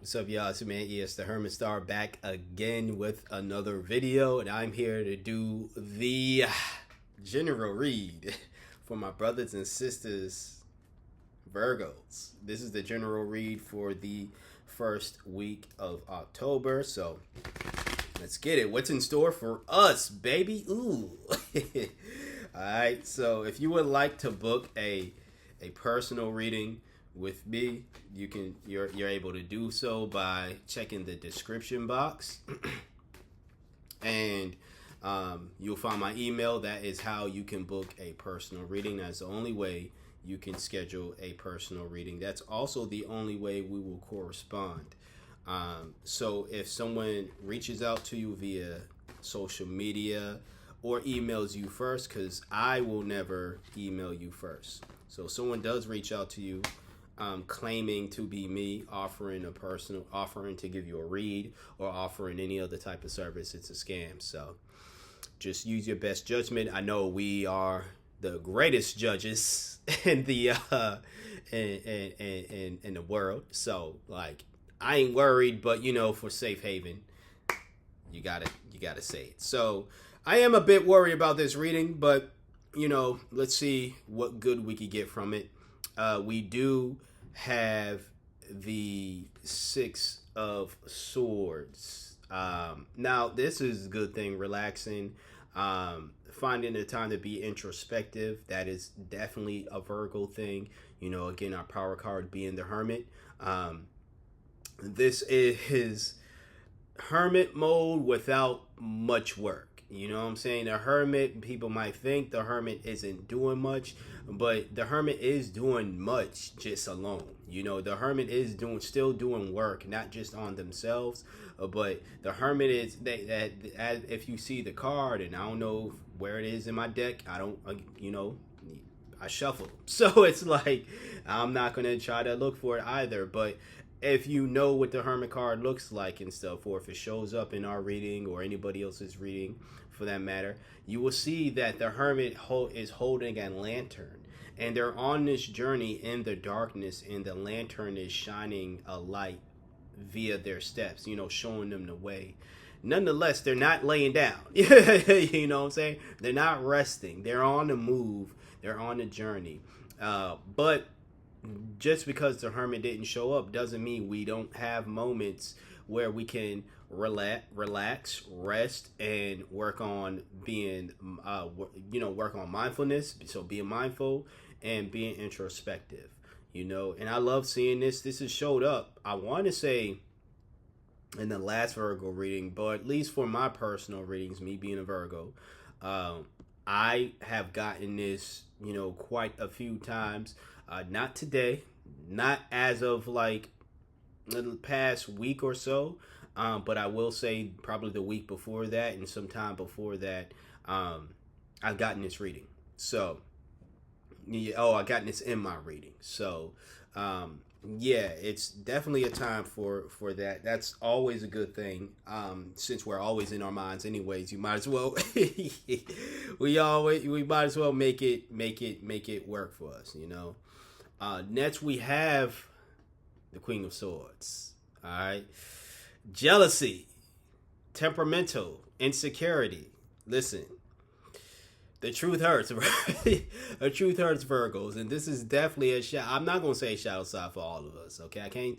What's up, y'all? It's your man, ES the Hermit Star, back again with another video, and I'm here to do the general read for my brothers and sisters, Virgos. This is the general read for the first week of October, so let's get it. What's in store for us, baby? Ooh. Alright, so if you would like to book a personal reading with me, you're able to do so by checking the description box, and you'll find my email. That is how you can book a personal reading. That's the only way you can schedule a personal reading. That's also the only way we will correspond. So if someone reaches out to you via social media or emails you first, because I will never email you first. So if someone does reach out to you, claiming to be me, offering to give you a read, or offering any other type of service, it's a scam. So just use your best judgment. I know we are the greatest judges in the in the world, so like I ain't worried, but for safe haven, you gotta say it. So I am a bit worried about this reading, but let's see what good we could get from it. We do have the Six of Swords. Now, this is a good thing, relaxing, finding the time to be introspective. That is definitely a Virgo thing. Again, our power card being the Hermit. This is Hermit mode without much work. You know what I'm saying? The Hermit, people might think the Hermit isn't doing much, but the Hermit is doing much just alone. The Hermit is still doing work, not just on themselves, but the Hermit is, that if you see the card, and I don't know where it is in my deck, I don't, I shuffle. So it's like, I'm not going to try to look for it either, but if you know what the Hermit card looks like and stuff, or if it shows up in our reading or anybody else's reading for that matter, you will see that the Hermit is holding a lantern, and they're on this journey in the darkness, and the lantern is shining a light via their steps, showing them the way. Nonetheless, they're not laying down. You know what I'm saying? They're not resting. They're on the move. They're on the journey. But just because the Hermit didn't show up doesn't mean we don't have moments where we can relax, rest, and work on being, work on mindfulness. So being mindful and being introspective, and I love seeing this. This has showed up, I want to say, in the last Virgo reading, but at least for my personal readings, me being a Virgo, I have gotten this, quite a few times. Not today, not as of like the past week or so, but I will say probably the week before that and sometime before that, I've gotten this reading. So, I gotten this in my reading. So, yeah, it's definitely a time for that. That's always a good thing. Since we're always in our minds anyways, you might as well we might as well make it work for us, Next we have the Queen of Swords. All right. Jealousy, temperamental, insecurity. Listen, the truth hurts. The truth hurts, Virgos, and this is definitely I'm not gonna say a shadow side for all of us. Okay,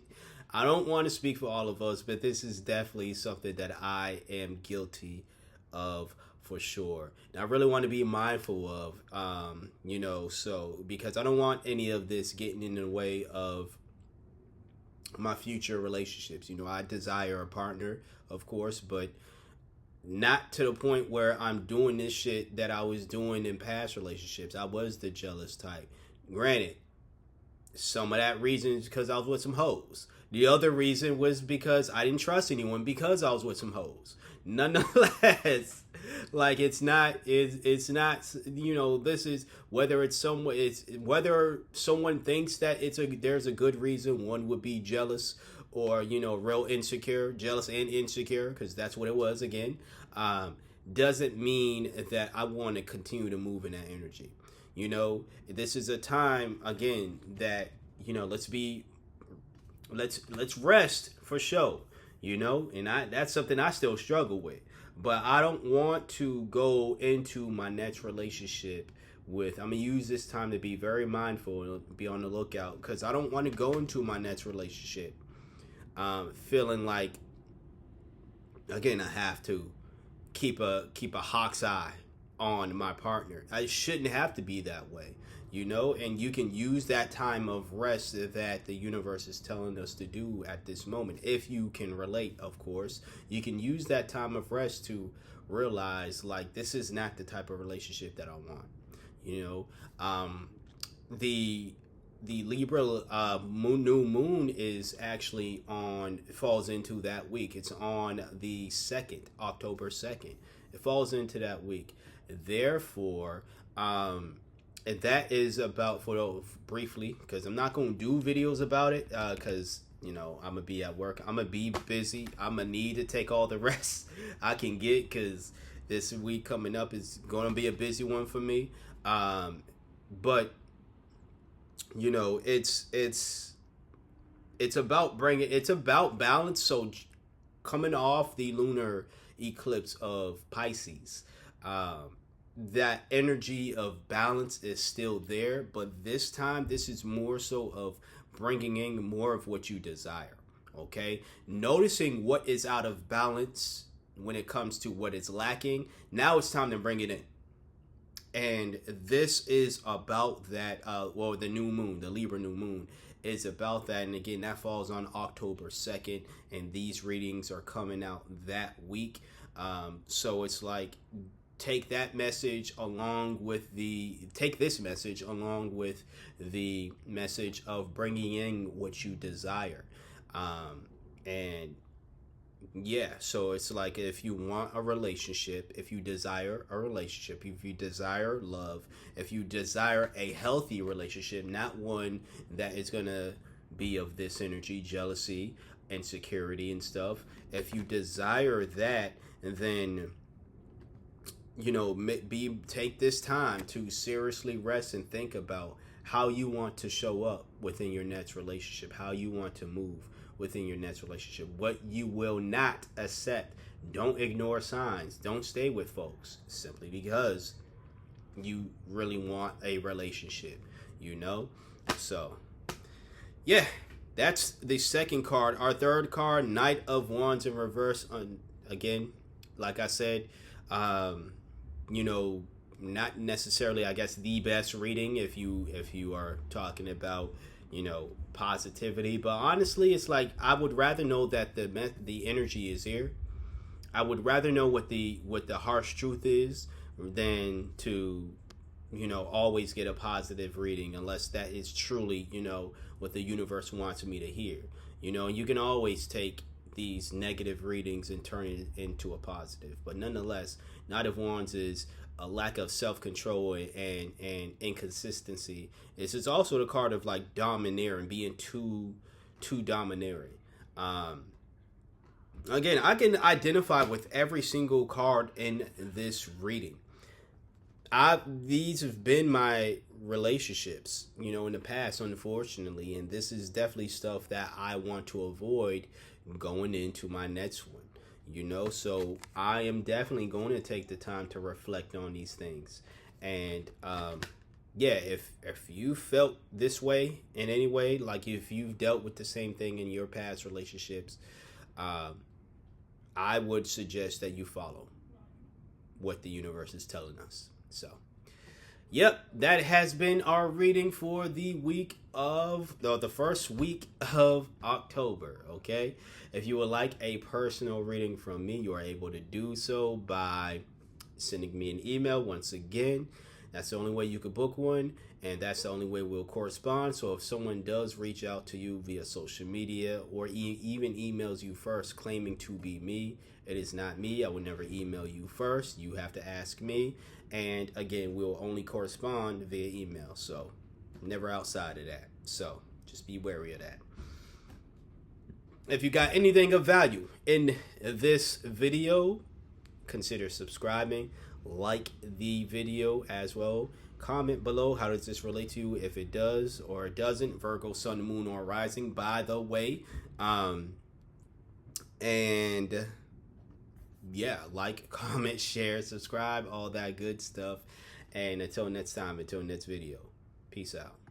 I don't want to speak for all of us, but this is definitely something that I am guilty of for sure. And I really want to be mindful of, so because I don't want any of this getting in the way of my future relationships. I desire a partner, of course, but not to the point where I'm doing this shit that I was doing in past relationships. I was the jealous type. Granted, some of that reason is because I was with some hoes. The other reason was because I didn't trust anyone because I was with some hoes. Nonetheless, like it's not, this is whether someone thinks that there's a good reason one would be jealous, or real insecure, jealous and insecure, because that's what it was again, doesn't mean that I want to continue to move in that energy. This is a time again that let's be let's rest for sure, you know. And that's something I still struggle with. But I don't want to go into my next relationship with, I'm gonna use this time to be very mindful and be on the lookout, because I don't want to go into my next relationship feeling like, again, I have to keep a hawk's eye on my partner. I shouldn't have to be that way, you know. And you can use that time of rest that the universe is telling us to do at this moment, if you can relate, of course. You can use that time of rest to realize, like, this is not the type of relationship that I want, you know. The Libra new moon is actually falls into that week. It's on the 2nd, October 2nd. It falls into that week. Therefore, and that is about, for briefly, because I'm not going to do videos about it, because, you know, I'm going to be at work. I'm going to be busy. I'm going to need to take all the rest I can get, because this week coming up is going to be a busy one for me. But you know, it's about balance. So coming off the lunar eclipse of Pisces, that energy of balance is still there, but this time this is more so of bringing in more of what you desire. Okay, noticing what is out of balance when it comes to what is lacking. Now it's time to bring it in. And this is about that, the new moon, the Libra new moon is about that. And again, that falls on October 2nd, and these readings are coming out that week. So it's like, take this message along with the message of bringing in what you desire. And yeah, so it's like, if you want a relationship, if you desire a relationship, if you desire love, if you desire a healthy relationship, not one that is going to be of this energy, jealousy, insecurity and stuff. If you desire that, then, you know, take this time to seriously rest and think about how you want to show up within your next relationship, how you want to move within your next relationship, what you will not accept. Don't ignore signs. Don't stay with folks simply because you really want a relationship, you know. So yeah, that's the second card. Our third card, Knight of Wands in reverse. Again, like I said, you know, not necessarily, I guess, the best reading if you are talking about, you know, positivity. But honestly, it's like, I would rather know that the energy is here. I would rather know what the harsh truth is than to, you know, always get a positive reading, unless that is truly, you know, what the universe wants me to hear. You know, you can always take these negative readings and turn it into a positive. But nonetheless, Knight of Wands is a lack of self-control and inconsistency. This is also the card of like domineering, being too domineering. Again, I can identify with every single card in this reading. These have been my relationships, you know, in the past, unfortunately, and this is definitely stuff that I want to avoid going into my next one, you know. So I am definitely going to take the time to reflect on these things. And yeah, if you felt this way in any way, like if you've dealt with the same thing in your past relationships, I would suggest that you follow what the universe is telling us. So yep, that has been our reading for the week of the first week of October. Okay, if you would like a personal reading from me, you are able to do so by sending me an email. Once again, that's the only way you could book one, and that's the only way we'll correspond. So if someone does reach out to you via social media or even emails you first claiming to be me, it is not me. I would never email you first. You have to ask me. And again, we'll only correspond via email. So never outside of that. So just be wary of that. If you got anything of value in this video, consider subscribing, like the video as well, Comment below, how does this relate to you, if it does or it doesn't. Virgo, sun, moon, or rising, by the way. And yeah, like, comment, share, subscribe, all that good stuff. And until next time, until next video, peace out.